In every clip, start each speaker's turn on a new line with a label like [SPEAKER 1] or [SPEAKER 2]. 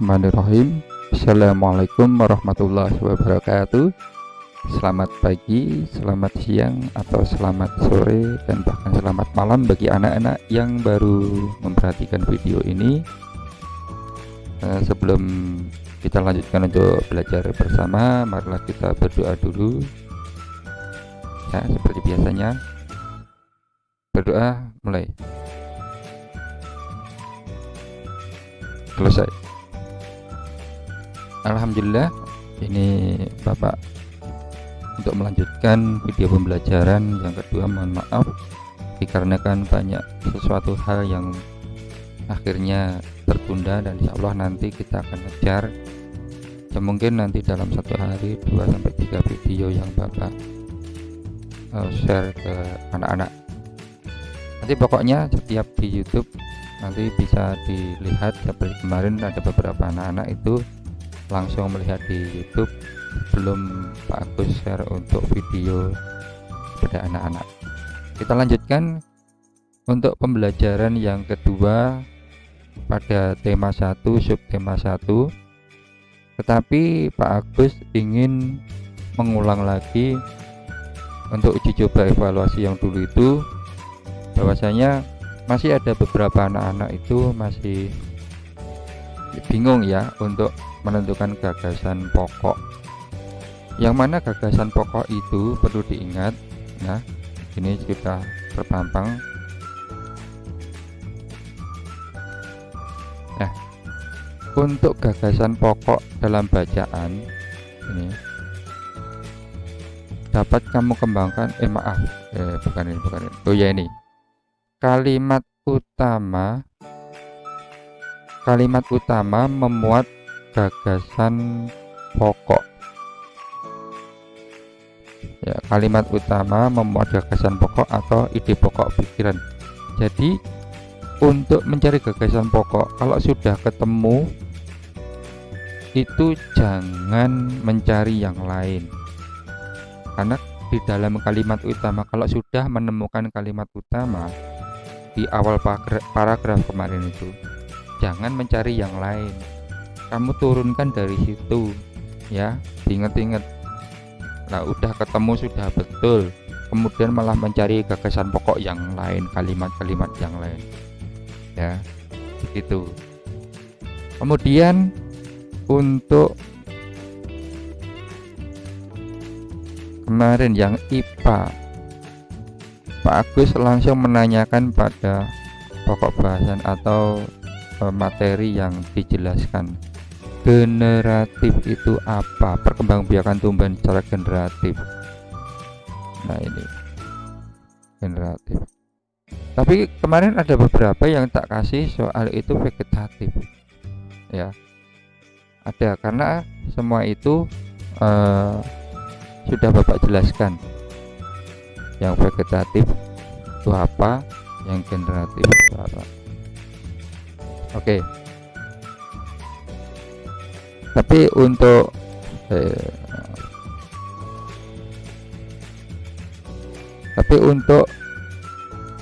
[SPEAKER 1] Bismillahirrahmanirrahim. Assalamualaikum warahmatullahi wabarakatuh. Selamat pagi, selamat siang, atau selamat sore, dan bahkan selamat malam bagi anak-anak yang baru memperhatikan video ini. Sebelum kita lanjutkan untuk belajar bersama, marilah kita berdoa dulu. Ya, seperti biasanya. Berdoa mulai. Selesai. Alhamdulillah, ini Bapak untuk melanjutkan video pembelajaran yang kedua. Mohon maaf dikarenakan banyak sesuatu hal yang akhirnya tertunda, dan insya Allah nanti kita akan ngejar ya, mungkin nanti dalam satu hari 2-3 video yang Bapak share ke anak-anak. Nanti pokoknya setiap di YouTube nanti bisa dilihat, seperti kemarin ada beberapa anak-anak itu langsung melihat di YouTube sebelum Pak Agus share untuk video pada anak-anak. Kita lanjutkan untuk pembelajaran yang kedua pada tema 1, subtema 1. Tetapi Pak Agus ingin mengulang lagi untuk uji coba evaluasi yang dulu itu, bahwasanya masih ada beberapa anak-anak itu masih bingung ya untuk menentukan gagasan pokok. Yang mana gagasan pokok itu perlu diingat ya, ini sudah terpampang. Nah, untuk gagasan pokok dalam bacaan ini dapat kamu kembangkan bukan ini. Oh ya, ini kalimat utama memuat gagasan pokok ya, kalimat utama memuat gagasan pokok atau ide pokok pikiran. Jadi untuk mencari gagasan pokok, kalau sudah ketemu itu jangan mencari yang lain, karena di dalam kalimat utama, kalau sudah menemukan kalimat utama di awal paragraf kemarin itu, jangan mencari yang lain, kamu turunkan dari situ ya, diingat-ingat. Nah, udah ketemu, sudah betul, kemudian malah mencari gagasan pokok yang lain, kalimat-kalimat yang lain ya, begitu. Kemudian untuk kemarin yang IPA, Pak Agus langsung menanyakan pada pokok bahasan atau materi yang dijelaskan. Generatif itu apa? Perkembangbiakan tumbuhan secara generatif. Nah, ini generatif. Tapi kemarin ada beberapa yang tak kasih soal itu vegetatif ya, ada, karena semua itu sudah Bapak jelaskan. Yang vegetatif itu apa, yang generatif itu apa. Oke. Tapi untuk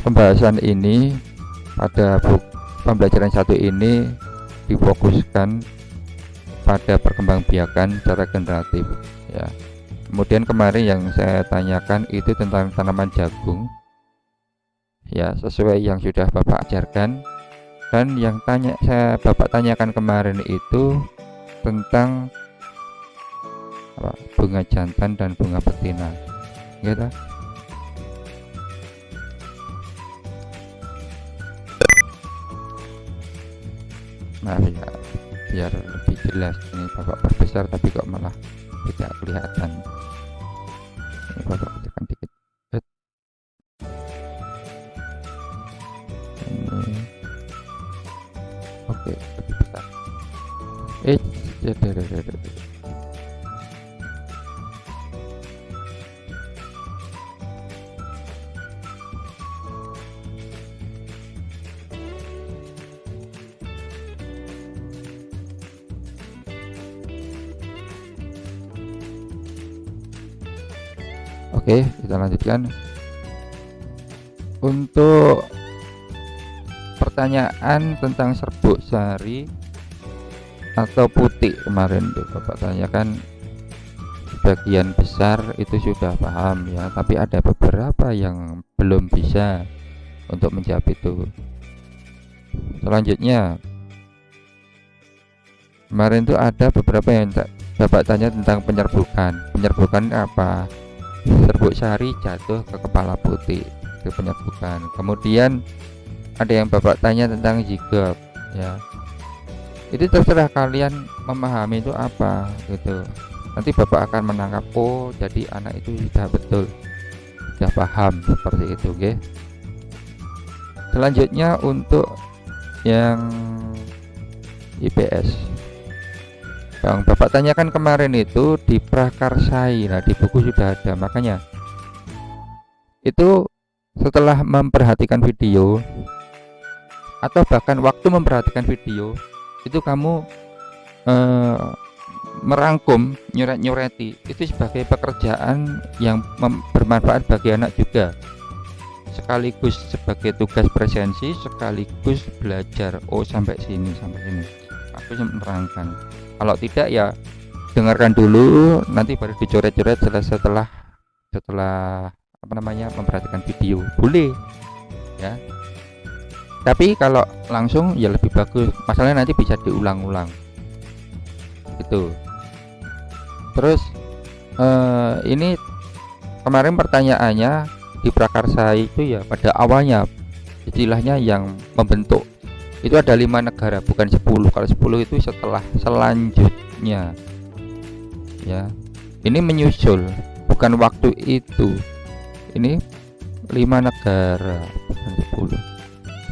[SPEAKER 1] pembahasan ini pada pembelajaran satu ini difokuskan pada perkembangbiakan secara generatif ya. Kemudian kemarin yang saya tanyakan itu tentang tanaman jagung ya, sesuai yang sudah Bapak ajarkan. Dan yang Bapak tanyakan kemarin itu tentang bunga jantan dan bunga betina gitu. Nah ya, biar lebih jelas, ini Bapak perbesar tapi kok malah tidak kelihatan. Ini Bapak tekan dikit. Ini oke, lebih besar. Oke, kita lanjutkan. Untuk pertanyaan tentang serbuk sari atau putih kemarin tuh Bapak tanyakan, sebagian besar itu sudah paham ya, tapi ada beberapa yang belum bisa untuk menjawab itu. Selanjutnya kemarin tuh ada beberapa yang Bapak tanya tentang penyerbukan. Penyerbukan apa? Serbuk sari jatuh ke kepala putih, itu penyerbukan. Kemudian ada yang Bapak tanya tentang zigot ya, itu terserah kalian memahami itu apa gitu. Nanti Bapak akan menangkap, oh jadi anak itu sudah betul, sudah paham seperti itu, oke. Selanjutnya untuk yang IPS, Bang, Bapak tanyakan kemarin itu di prakarsai. Nah, di buku sudah ada, makanya itu setelah memperhatikan video atau bahkan waktu memperhatikan video itu kamu merangkum, nyureti itu sebagai pekerjaan yang bermanfaat bagi anak juga, sekaligus sebagai tugas presensi, sekaligus belajar. Oh sampai sini aku menerangkan. Kalau tidak ya dengarkan dulu, nanti baru dicoret-coret setelah apa namanya, memperhatikan video, boleh ya. Tapi kalau langsung ya lebih bagus, masalahnya nanti bisa diulang-ulang itu. Terus ini kemarin pertanyaannya di prakarsa itu ya, pada awalnya istilahnya yang membentuk itu ada 5 negara, bukan 10. Kalau 10 itu selanjutnya ya. Ini menyusul, bukan waktu itu. Ini 5 negara, bukan 10.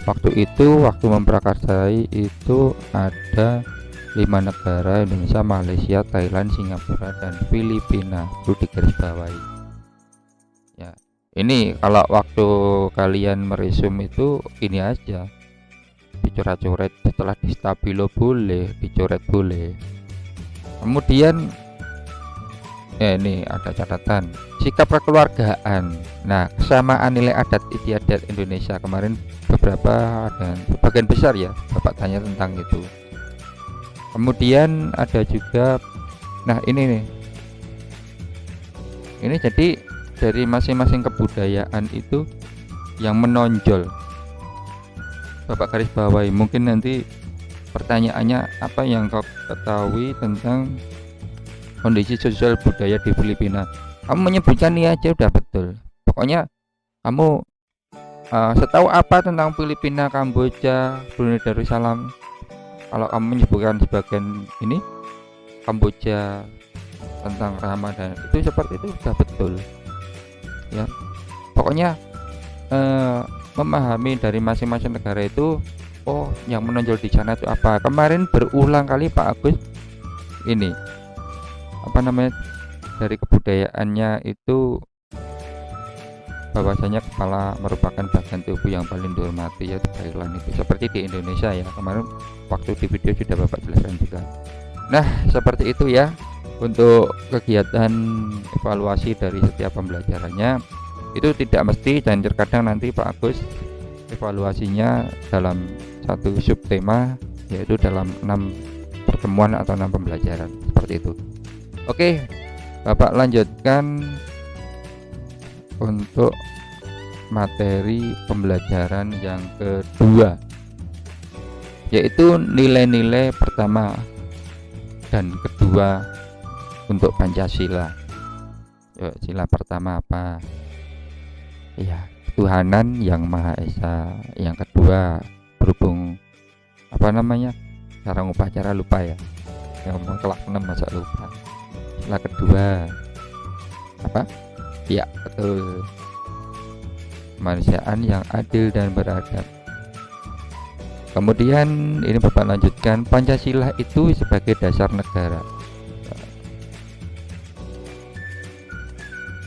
[SPEAKER 1] Waktu itu, waktu memprakarsai itu ada 5 negara: Indonesia, Malaysia, Thailand, Singapura, dan Filipina. Perlu digarisbawahi ya. Ini kalau waktu kalian meresum itu ini aja, dicoret-coret, setelah di stabilo boleh, dicoret boleh. Kemudian ini ada catatan sikap kekeluargaan. Nah, kesamaan nilai adat istiadat Indonesia, kemarin beberapa dan sebagian besar ya Bapak tanya tentang itu. Kemudian ada juga, nah ini nih, ini jadi dari masing-masing kebudayaan itu yang menonjol Bapak garis bawahi. Mungkin nanti pertanyaannya apa yang kau ketahui tentang kondisi sosial budaya di Filipina. Kamu menyebutkan ini aja udah betul. Pokoknya kamu setahu apa tentang Filipina, Kamboja, Brunei Darussalam. Kalau kamu menyebutkan sebagian ini Kamboja tentang Ramadan, itu seperti itu sudah betul ya. Pokoknya memahami dari masing-masing negara itu, oh yang menonjol di sana itu apa. Kemarin berulang kali Pak Agus ini apa namanya, dari kebudayaannya itu bahwasanya kepala merupakan bagian tubuh yang paling dihormati, yaitu Thailand itu seperti di Indonesia ya. Kemarin waktu di video sudah Bapak jelaskan juga. Nah seperti itu ya untuk kegiatan evaluasi dari setiap pembelajarannya. Itu tidak mesti, dan terkadang nanti Pak Agus evaluasinya dalam satu subtema, yaitu dalam 6 pertemuan atau 6 pembelajaran seperti itu. Oke, Bapak lanjutkan untuk materi pembelajaran yang kedua, yaitu nilai-nilai pertama dan kedua untuk Pancasila. Yuk, sila pertama apa? Ya, ketuhanan yang Maha Esa. Yang kedua berhubung apa namanya, cara upacara lupa ya, yang kelas 6 masa lupa. Sila kedua apa? Ya betul, kemanusiaan yang adil dan beradab. Kemudian ini Bapak lanjutkan, Pancasila itu sebagai dasar negara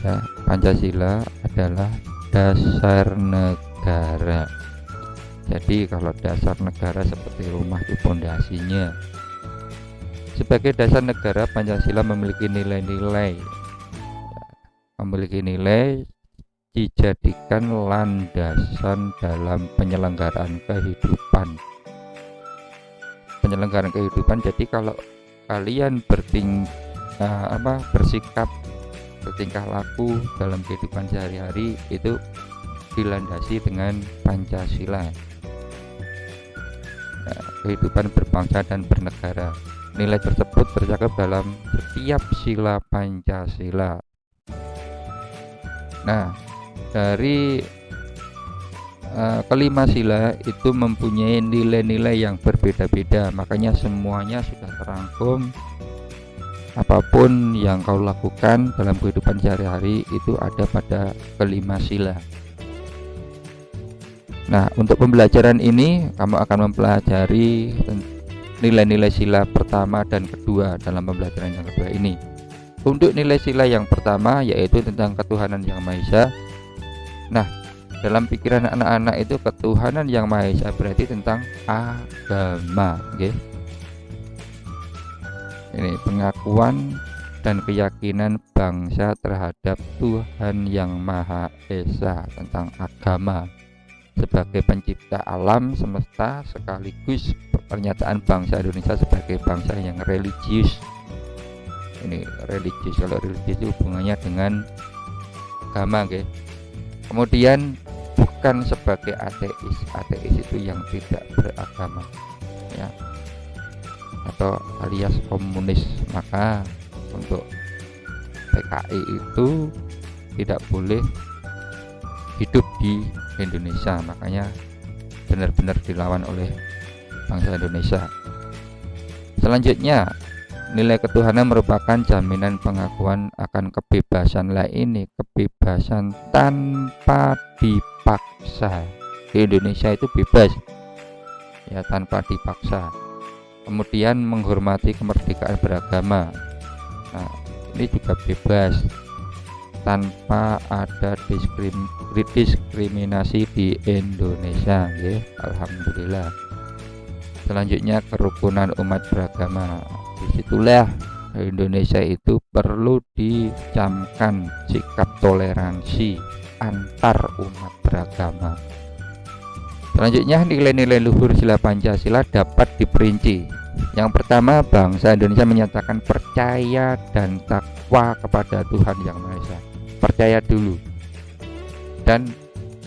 [SPEAKER 1] ya. Pancasila adalah dasar negara. Jadi kalau dasar negara seperti rumah itu pondasinya. Sebagai dasar negara, Pancasila memiliki nilai-nilai dijadikan landasan dalam penyelenggaraan kehidupan penyelenggaraan kehidupan. Jadi kalau kalian bersikap, bertingkah laku dalam kehidupan sehari-hari itu dilandasi dengan Pancasila. Kehidupan berbangsa dan bernegara. Nilai tersebut tercakap dalam setiap sila Pancasila. Nah, dari kelima sila itu mempunyai nilai-nilai yang berbeda-beda, makanya semuanya sudah terangkum. Apapun yang kau lakukan dalam kehidupan sehari-hari itu ada pada kelima sila. Nah, untuk pembelajaran ini kamu akan mempelajari nilai-nilai sila pertama dan kedua dalam pembelajaran yang kedua ini. Untuk nilai sila yang pertama yaitu tentang ketuhanan yang Maha Esa. Nah, dalam pikiran anak-anak itu ketuhanan yang Maha Esa berarti tentang agama, okay? Ini pengakuan dan keyakinan bangsa terhadap Tuhan yang Maha Esa, tentang agama sebagai pencipta alam semesta, sekaligus pernyataan bangsa Indonesia sebagai bangsa yang religius. Ini religius, kalau religius itu hubungannya dengan agama, okay? Kemudian bukan sebagai ateis. Ateis itu yang tidak beragama, ya, atau alias komunis. Maka untuk PKI itu tidak boleh hidup di Indonesia, makanya benar-benar dilawan oleh bangsa Indonesia. Selanjutnya, nilai ketuhanan merupakan jaminan pengakuan akan kebebasan. Lah ini kebebasan tanpa dipaksa. Di Indonesia itu bebas, ya, tanpa dipaksa. Kemudian menghormati kemerdekaan beragama. Nah, ini juga bebas tanpa ada diskriminasi di Indonesia, ya. Alhamdulillah. Selanjutnya kerukunan umat beragama. Disitulah Indonesia itu perlu dicamkan sikap toleransi antar umat beragama. Selanjutnya nilai-nilai luhur sila Pancasila dapat diperinci. Yang pertama, bangsa Indonesia menyatakan percaya dan takwa kepada Tuhan yang Maha Esa. Percaya dulu. Dan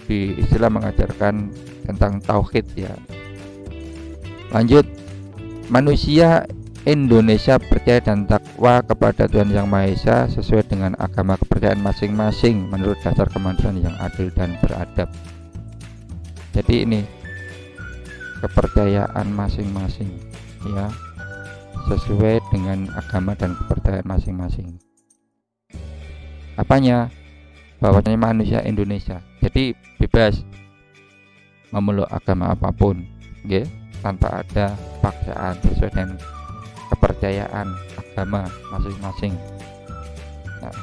[SPEAKER 1] di Islam mengajarkan tentang tauhid, ya. Lanjut, manusia Indonesia percaya dan takwa kepada Tuhan yang Maha Esa sesuai dengan agama kepercayaan masing-masing menurut dasar kemanusiaan yang adil dan beradab. Jadi ini kepercayaan masing-masing, ya, sesuai dengan agama dan kepercayaan masing-masing. Apanya? Bahwasanya manusia Indonesia jadi bebas memeluk agama apapun, okay? Tanpa ada paksaan, sesuai dengan kepercayaan agama masing-masing. Nah,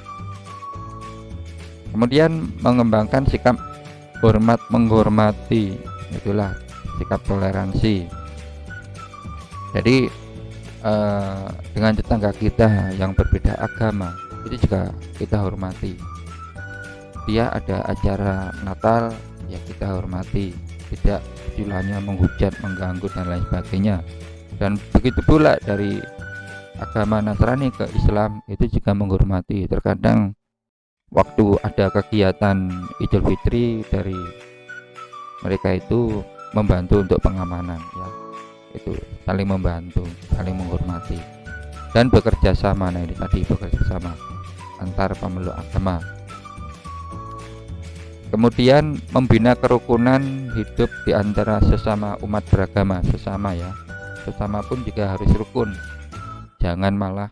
[SPEAKER 1] kemudian mengembangkan sikap hormat menghormati, itulah sikap toleransi. Jadi dengan tetangga kita yang berbeda agama itu juga kita hormati. Dia ada acara Natal, ya kita hormati, tidak istilahnya menghujat, mengganggu dan lain sebagainya. Dan begitu pula dari agama Nasrani ke Islam itu juga menghormati. Terkadang waktu ada kegiatan Idul Fitri dari mereka itu membantu untuk pengamanan, ya, itu saling membantu, saling menghormati dan bekerja sama. Nah, ini tadi bekerja sama antar pemeluk agama. Kemudian membina kerukunan hidup di antara sesama umat beragama, sesama, ya, sesama pun juga harus rukun, jangan malah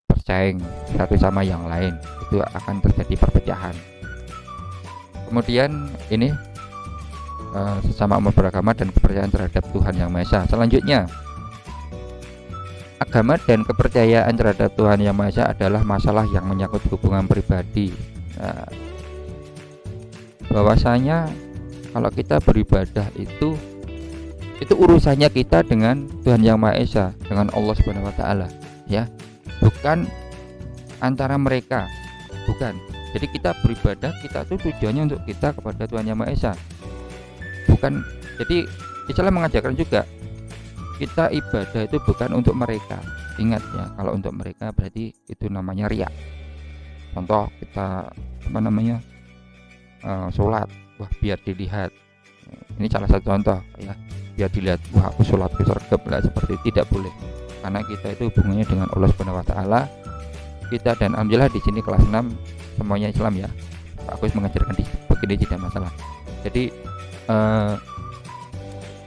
[SPEAKER 1] bersaing satu sama yang lain, itu akan terjadi perpecahan. Kemudian ini sesama umat beragama dan kepercayaan terhadap Tuhan yang Maha Esa. Selanjutnya, agama dan kepercayaan terhadap Tuhan yang Maha Esa adalah masalah yang menyangkut hubungan pribadi. Nah, bahwasanya kalau kita beribadah itu urusannya kita dengan Tuhan yang Maha Esa, dengan Allah Subhanahu wa taala, ya. Bukan antara mereka, bukan. Jadi kita beribadah, kita tuh tujuannya untuk kita kepada Tuhan yang Maha Esa. Bukan. Jadi Islam mengajarkan juga kita ibadah itu bukan untuk mereka. Ingat ya, kalau untuk mereka berarti itu namanya riya. Contoh kita sholat, wah biar dilihat. Ini salah satu contoh ya, biar dilihat, wah aku sholatku sergap lah, seperti tidak boleh. Karena kita itu hubungannya dengan Allah Subhanahu wa taala. Kita dan alhamdulillah di sini kelas 6 semuanya Islam ya. Pak Agus mengajarkan di begini tidak masalah. Jadi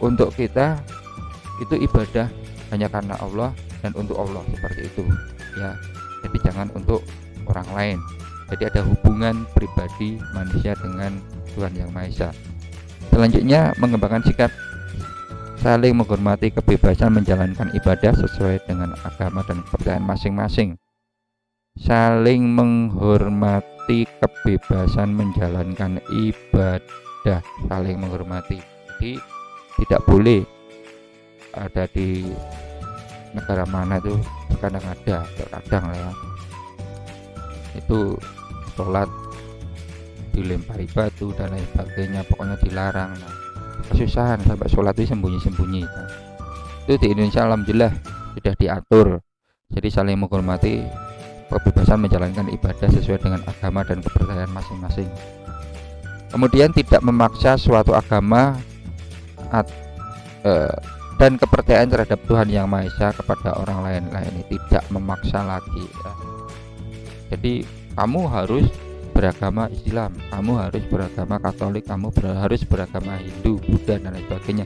[SPEAKER 1] untuk kita itu ibadah hanya karena Allah dan untuk Allah, seperti itu ya. Jadi jangan untuk orang lain. Jadi ada hubungan pribadi manusia dengan Tuhan Yang Maha Esa. Selanjutnya, mengembangkan sikap saling menghormati kebebasan menjalankan ibadah sesuai dengan agama dan kepercayaan masing-masing. Saling menghormati kebebasan menjalankan ibadah, saling menghormati. Jadi tidak boleh ada di negara mana tuh, kadang ada, terkadang lah ya, itu sholat dilempari batu dan lain sebagainya, pokoknya dilarang. Nah, kesusahan sampai sholat itu sembunyi-sembunyi. Nah, itu di Indonesia alhamdulillah sudah diatur. Jadi saling menghormati kebebasan menjalankan ibadah sesuai dengan agama dan kepercayaan masing-masing. Kemudian tidak memaksa suatu agama dan kepercayaan terhadap Tuhan Yang Maha Esa kepada orang lain. Nah, ini tidak memaksa lagi ya. Jadi kamu harus beragama Islam, kamu harus beragama Katolik, kamu harus beragama Hindu, Buddha dan lain sebagainya.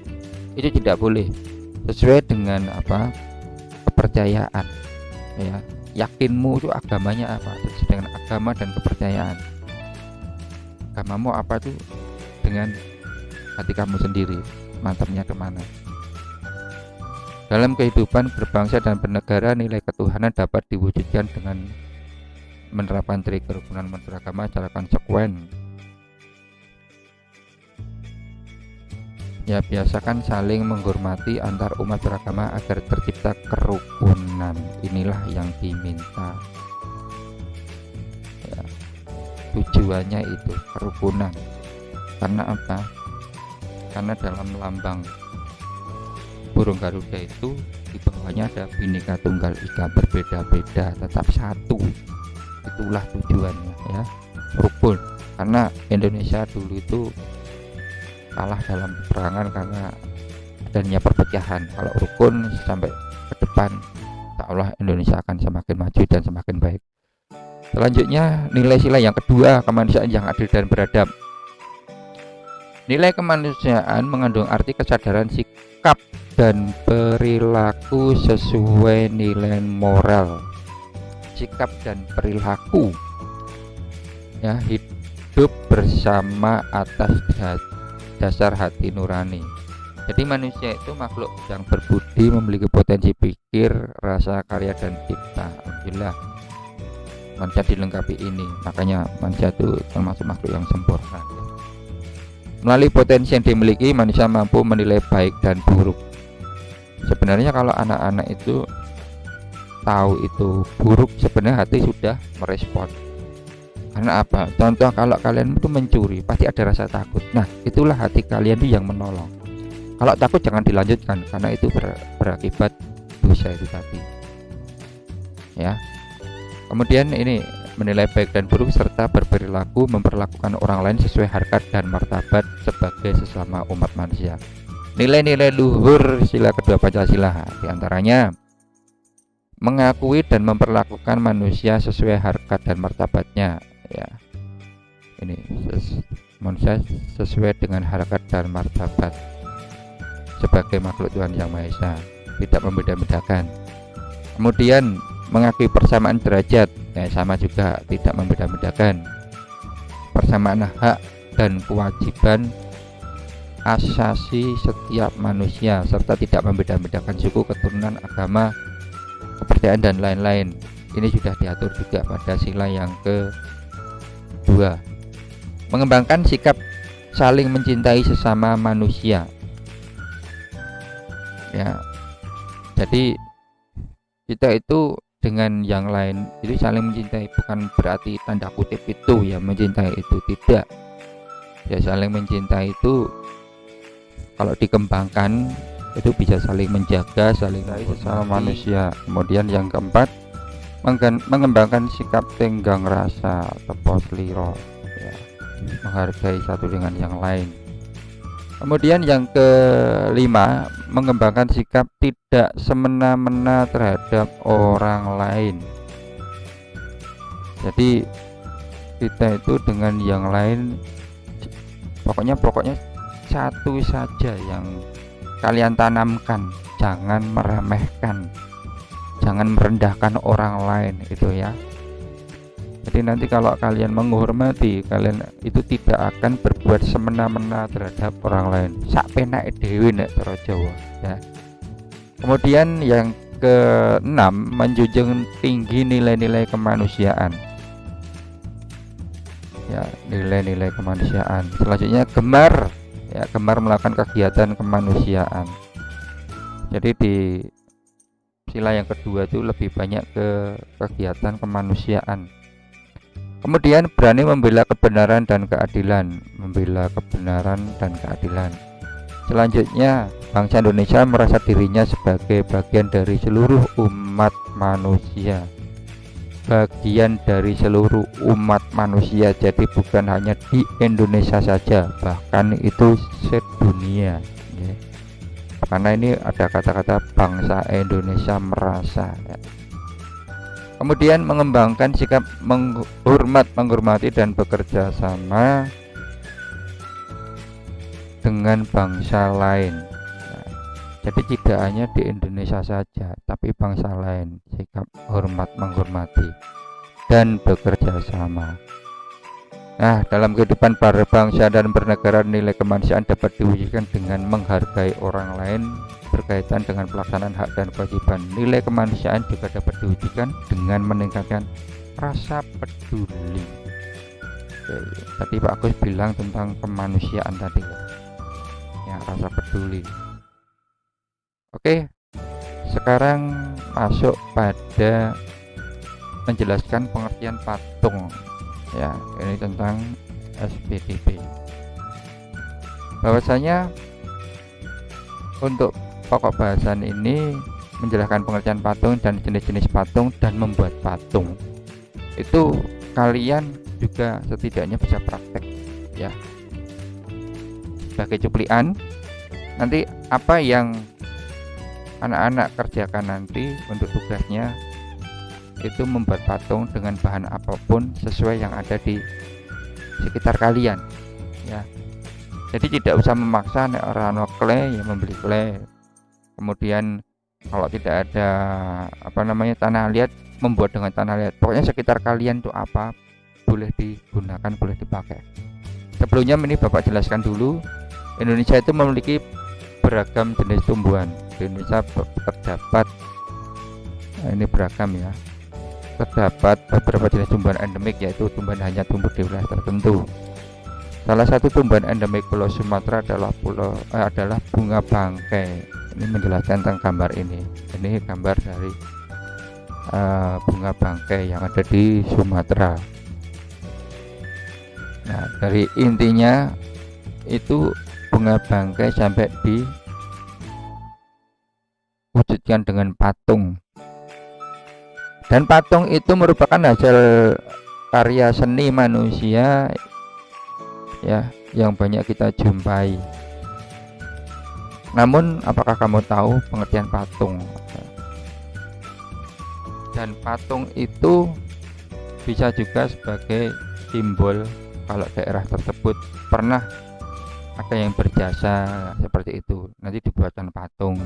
[SPEAKER 1] Itu tidak boleh. Sesuai dengan kepercayaan ya. Yakinmu itu agamanya apa, sesuai dengan agama dan kepercayaan. Agamamu apa tuh dengan hati kamu sendiri, mantapnya kemana. Dalam kehidupan berbangsa dan bernegara, nilai ketuhanan dapat diwujudkan dengan menerapkan trik kerukunan beragama secara konsekuen. Ya, biasakan saling menghormati antar umat beragama agar tercipta kerukunan. Inilah yang diminta ya, tujuannya itu kerukunan. Karena apa? Karena dalam lambang burung Garuda itu di bawahnya ada Bhinneka Tunggal Ika, berbeda-beda tetap satu. Itulah tujuannya ya, rukun. Karena Indonesia dulu itu kalah dalam peperangan karena adanya perpecahan. Kalau rukun sampai ke depan, insya Allah Indonesia akan semakin maju dan semakin baik. Selanjutnya, nilai sila yang kedua, kemanusiaan yang adil dan beradab. Nilai kemanusiaan mengandung arti kesadaran sikap dan perilaku sesuai nilai moral. Sikap dan perilaku ya, hidup bersama atas dasar hati nurani. Jadi manusia itu makhluk yang berbudi, memiliki potensi pikir, rasa, karya dan cipta. Alhamdulillah manusia dilengkapi ini, makanya manusia itu termasuk makhluk yang sempurna. Melalui potensi yang dimiliki, manusia mampu menilai baik dan buruk. Sebenarnya kalau anak-anak itu tahu itu buruk, sebenarnya hati sudah merespon. Karena apa? Contoh, kalau kalian itu mencuri, pasti ada rasa takut. Nah, itulah hati kalian itu yang menolong. Kalau takut jangan dilanjutkan, karena itu berakibat dosa itu tadi. Ya. Kemudian ini menilai baik dan buruk serta berperilaku memperlakukan orang lain sesuai harkat dan martabat sebagai sesama umat manusia. Nilai-nilai luhur sila kedua Pancasila diantaranya mengakui dan memperlakukan manusia sesuai harkat dan martabatnya ya. Ini manusia sesuai dengan harkat dan martabat sebagai makhluk Tuhan Yang Maha Esa, tidak membeda-bedakan. Kemudian mengakui persamaan derajat ya, sama juga, tidak membeda-bedakan. Persamaan hak dan kewajiban asasi setiap manusia serta tidak membeda-bedakan suku, keturunan, agama, kepercayaan dan lain-lain. Ini sudah diatur juga pada sila yang kedua. Mengembangkan sikap saling mencintai sesama manusia ya. Jadi kita itu dengan yang lain itu saling mencintai, bukan berarti tanda kutip itu ya mencintai itu, tidak ya. Saling mencintai itu kalau dikembangkan itu bisa saling menjaga, saling sesama manusia. Kemudian yang keempat, mengembangkan sikap tenggang rasa atau posliro, ya, menghargai satu dengan yang lain. Kemudian yang kelima, mengembangkan sikap tidak semena-mena terhadap orang lain. Jadi kita itu dengan yang lain pokoknya satu saja yang kalian tanamkan, jangan meremehkan, jangan merendahkan orang lain itu ya. Jadi nanti kalau kalian menghormati, kalian itu tidak akan berbuat semena-mena terhadap orang lain. Sak penake dhewe nek cara Jawa ya. Kemudian yang keenam, menjunjung tinggi nilai-nilai kemanusiaan. Ya, nilai-nilai kemanusiaan. Selanjutnya gemar melakukan kegiatan kemanusiaan. Jadi di sila yang kedua itu lebih banyak ke kegiatan kemanusiaan. Kemudian berani membela kebenaran dan keadilan, Selanjutnya, bangsa Indonesia merasa dirinya sebagai bagian dari seluruh umat manusia. Jadi bukan hanya di Indonesia saja, bahkan itu sedunia ya. Karena ini ada kata-kata bangsa Indonesia merasa ya. Kemudian mengembangkan sikap menghormati dan bekerja sama dengan bangsa lain. Nah, jadi tidak hanya di Indonesia saja, tapi bangsa lain, sikap menghormati dan bekerja sama. Nah, dalam kehidupan berbangsa dan bernegara, nilai kemanusiaan dapat diwujudkan dengan menghargai orang lain berkaitan dengan pelaksanaan hak dan kewajiban. Nilai kemanusiaan juga dapat diwujudkan dengan meningkatkan rasa peduli. Oke, tadi Pak Agus bilang tentang kemanusiaan tadi ya, rasa peduli. Oke, sekarang masuk pada menjelaskan pengertian patung ya, ini tentang SPDP. Bahwasanya untuk pokok bahasan ini menjelaskan pengertian patung dan jenis-jenis patung dan membuat patung. Itu kalian juga setidaknya bisa praktek ya. Sebagai cuplikan, nanti apa yang anak-anak kerjakan nanti untuk tugasnya itu membuat patung dengan bahan apapun sesuai yang ada di sekitar kalian ya. Jadi tidak usah memaksa, nek ora ono clay ya membeli clay. Kemudian kalau tidak ada tanah liat, membuat dengan tanah liat. Pokoknya sekitar kalian tuh apa boleh digunakan, boleh dipakai. Sebelumnya ini Bapak jelaskan dulu, Indonesia itu memiliki beragam jenis tumbuhan. Di Indonesia terdapat ini beragam ya. Terdapat beberapa jenis tumbuhan endemik, yaitu tumbuhan hanya tumbuh di wilayah tertentu. Salah satu tumbuhan endemik Pulau Sumatera adalah bunga bangkai. Ini menjelaskan tentang gambar ini. Ini gambar dari bunga bangkai yang ada di Sumatera. Nah, dari intinya itu bunga bangkai sampai diwujudkan dengan patung. Dan patung itu merupakan hasil karya seni manusia ya, yang banyak kita jumpai. Namun apakah kamu tahu pengertian patung? Dan patung itu bisa juga sebagai simbol kalau daerah tersebut pernah ada yang berjasa seperti itu, nanti dibuatkan patung.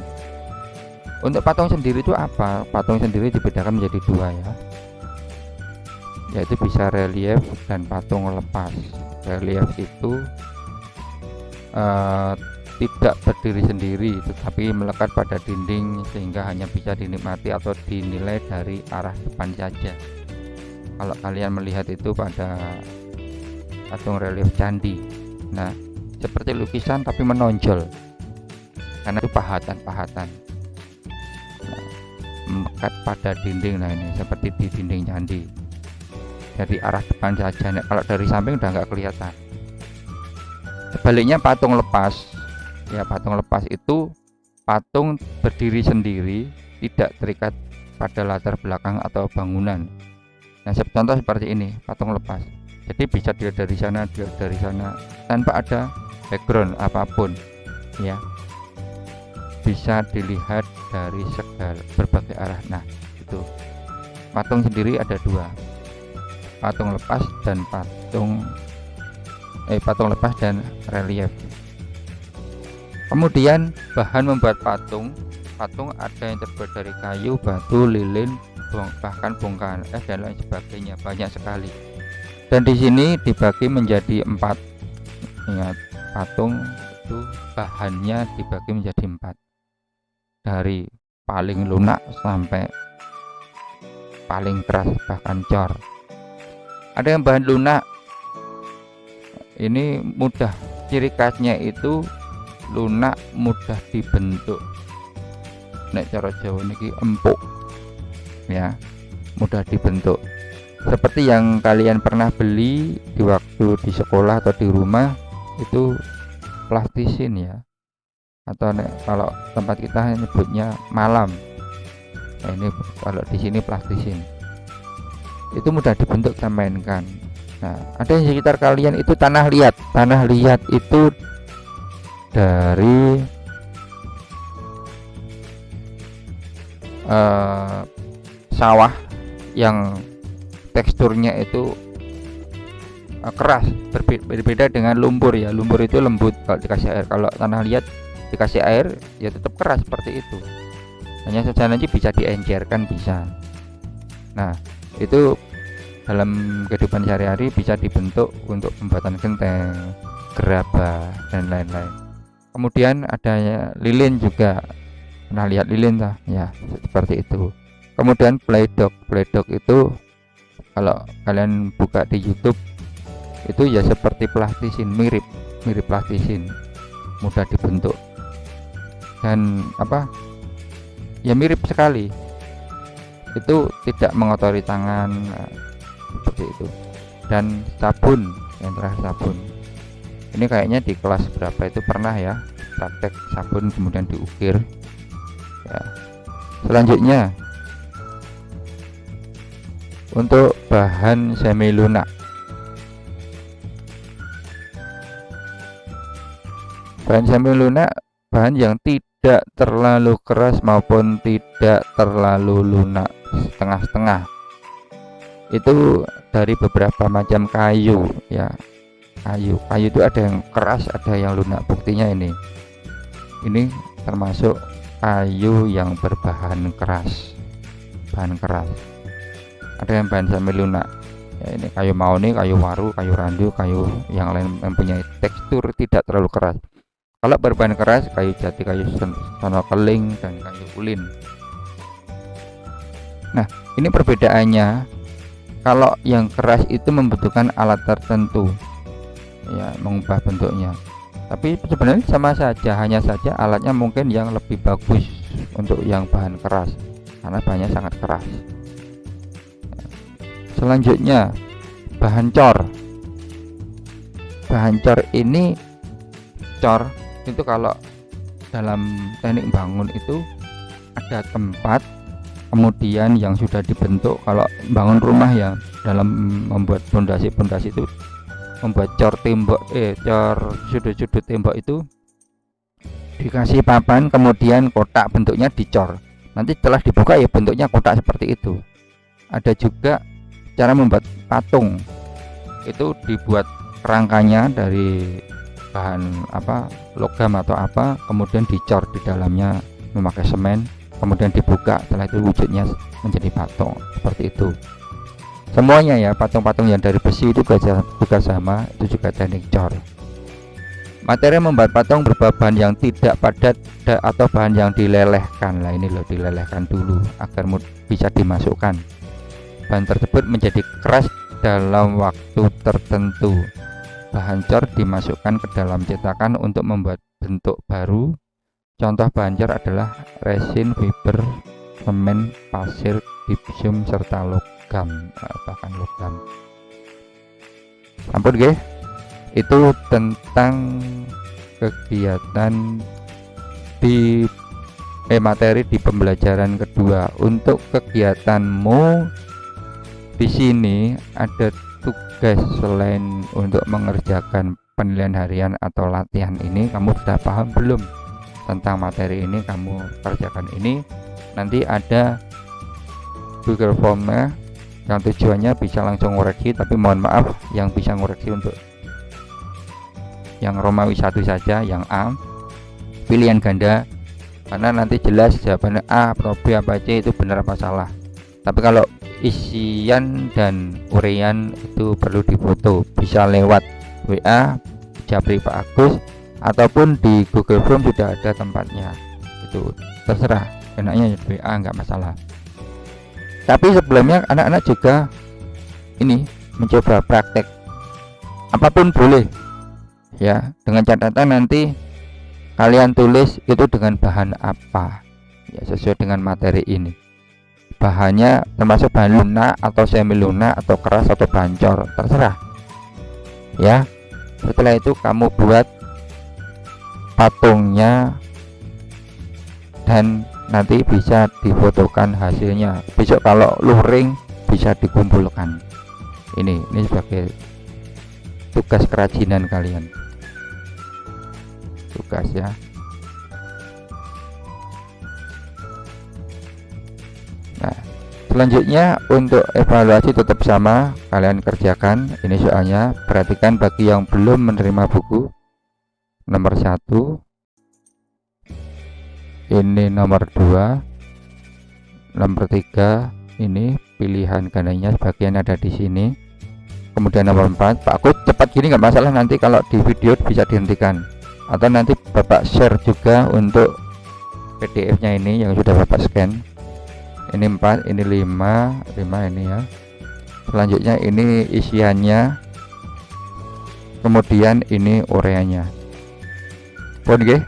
[SPEAKER 1] Untuk patung sendiri itu apa? Patung sendiri dibedakan menjadi dua ya, yaitu bisa relief dan patung lepas. Relief itu tidak berdiri sendiri, tetapi melekat pada dinding sehingga hanya bisa dinikmati atau dinilai dari arah depan saja. Kalau kalian melihat itu pada patung relief candi, nah seperti lukisan tapi menonjol karena itu pahatan-pahatan melekat pada dinding. Nah ini seperti di dinding candi, dari arah depan saja. Nah, kalau dari samping udah nggak kelihatan. Sebaliknya patung lepas ya, patung lepas itu patung berdiri sendiri, tidak terikat pada latar belakang atau bangunan. Nah, contoh seperti ini, patung lepas. Jadi bisa dilihat dari sana, dilihat dari sana, tanpa ada background apapun, ya. Bisa dilihat dari segala berbagai arah. Nah, itu patung sendiri ada dua, patung lepas dan patung lepas dan relief. Kemudian bahan membuat patung ada yang terbuat dari kayu, batu, lilin, bahkan bongkahan es dan lain sebagainya, banyak sekali. Dan di sini dibagi menjadi 4. Ingat, patung itu bahannya dibagi menjadi 4, dari paling lunak sampai paling keras, bahkan cor. Ada yang bahan lunak, ini mudah, ciri khasnya itu lunak, mudah dibentuk. Nek cara Jawa niki empuk, ya, mudah dibentuk. Seperti yang kalian pernah beli di waktu di sekolah atau di rumah, itu plastisin, ya, atau kalau tempat kita nyebutnya malam. Nah, ini kalau di sini plastisin. Itu mudah dibentuk, kita mainkan. Nah, ada yang sekitar kalian itu tanah liat. Tanah liat itu dari sawah yang teksturnya itu keras, berbeda dengan lumpur, ya. Lumpur itu lembut kalau dikasih air. Kalau tanah liat dikasih air ya tetap keras seperti itu. Hanya saja nanti bisa diencerkan, bisa. Nah, itu dalam kehidupan sehari-hari bisa dibentuk untuk pembuatan genteng, gerabah, dan lain-lain. Kemudian adanya lilin juga. Pernah lihat lilin tak? Ya, seperti itu. Kemudian pledok itu kalau kalian buka di YouTube itu ya seperti plastisin, mirip plastisin, mudah dibentuk dan ya mirip sekali. Itu tidak mengotori tangan, seperti itu. Dan sabun, yang terakhir sabun. Ini kayaknya di kelas berapa itu pernah, ya, praktek sabun kemudian diukir, ya. Selanjutnya untuk bahan semi lunak. Bahan semi lunak, bahan yang tidak terlalu keras maupun tidak terlalu lunak, setengah-setengah. Itu dari beberapa macam kayu, ya. Kayu itu ada yang keras, ada yang lunak. Buktinya ini termasuk kayu yang berbahan keras, bahan keras. Ada yang bahan semi lunak, ya, ini kayu mahoni, kayu waru, kayu randu, kayu yang lain mempunyai tekstur tidak terlalu keras. Kalau berbahan keras, kayu jati, kayu sono keling, dan kayu ulin. Nah, ini perbedaannya. Kalau yang keras itu membutuhkan alat tertentu, ya, mengubah bentuknya. Tapi sebenarnya sama saja, hanya saja alatnya mungkin yang lebih bagus untuk yang bahan keras, karena bahannya sangat keras. Selanjutnya bahan cor. Bahan cor ini, cor itu kalau dalam teknik bangun itu ada tempat, kemudian yang sudah dibentuk. Kalau bangun rumah, ya, dalam membuat pondasi itu membuat cor tembok, cor sudut-sudut tembok itu dikasih papan, kemudian kotak, bentuknya dicor. Nanti setelah dibuka ya bentuknya kotak seperti itu. Ada juga cara membuat patung, itu dibuat kerangkanya dari bahan logam atau kemudian dicor di dalamnya memakai semen, kemudian dibuka, setelah itu wujudnya menjadi patung seperti itu. Semuanya, ya, patung-patung yang dari besi itu juga sama, itu juga teknik cor. Materi membuat patung berupa bahan yang tidak padat atau bahan yang dilelehkan. Lah, ini loh, dilelehkan dulu agar bisa dimasukkan. Bahan tersebut menjadi keras dalam waktu tertentu. Bahan cor dimasukkan ke dalam cetakan untuk membuat bentuk baru. Contoh bahan cor adalah resin, fiber, semen, pasir, gipsum, serta logam, bahkan logam. Ampun, guys. Itu tentang kegiatan di materi di pembelajaran kedua. Untuk kegiatanmu di sini ada tugas selain untuk mengerjakan penilaian harian atau latihan ini. Kamu sudah paham belum tentang materi ini? Kamu kerjakan ini. Nanti ada Google Form-nya yang tujuannya bisa langsung ngoreksi, tapi mohon maaf yang bisa ngoreksi untuk yang Romawi 1 saja, yang A pilihan ganda, karena nanti jelas jawabannya A atau B apa C itu benar apa salah. Tapi kalau isian dan uraian itu perlu difoto, bisa lewat WA Japri Pak Agus ataupun di Google Form sudah ada tempatnya, itu terserah, enaknya WA nggak masalah. Tapi sebelumnya anak-anak juga ini mencoba praktek apapun boleh ya, dengan catatan nanti kalian tulis itu dengan bahan apa ya, sesuai dengan materi ini. Bahannya termasuk bahan lunak atau semi lunak atau keras atau bancor, terserah ya. Setelah itu kamu buat patungnya dan nanti bisa difotokan hasilnya. Besok kalau luring bisa dikumpulkan. Ini sebagai tugas kerajinan kalian, tugas ya. Nah, selanjutnya untuk evaluasi tetap sama, kalian kerjakan ini soalnya. Perhatikan bagi yang belum menerima buku, nomor 1 ini, nomor 2, nomor 3 ini pilihan gandanya sebagian ada di sini. Kemudian nomor 4, Pak Agus cepat gini nggak masalah, nanti kalau di video bisa dihentikan atau nanti Bapak share juga untuk PDF-nya ini yang sudah Bapak scan. Ini 4, ini 5 ini ya. Selanjutnya ini isiannya, kemudian ini ureanya. Oke,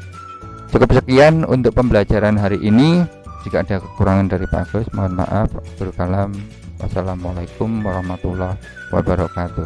[SPEAKER 1] cukup sekian untuk pembelajaran hari ini. Jika ada kekurangan dari Pak Agus, mohon maaf. Berkalam. Wassalamualaikum warahmatullahi wabarakatuh.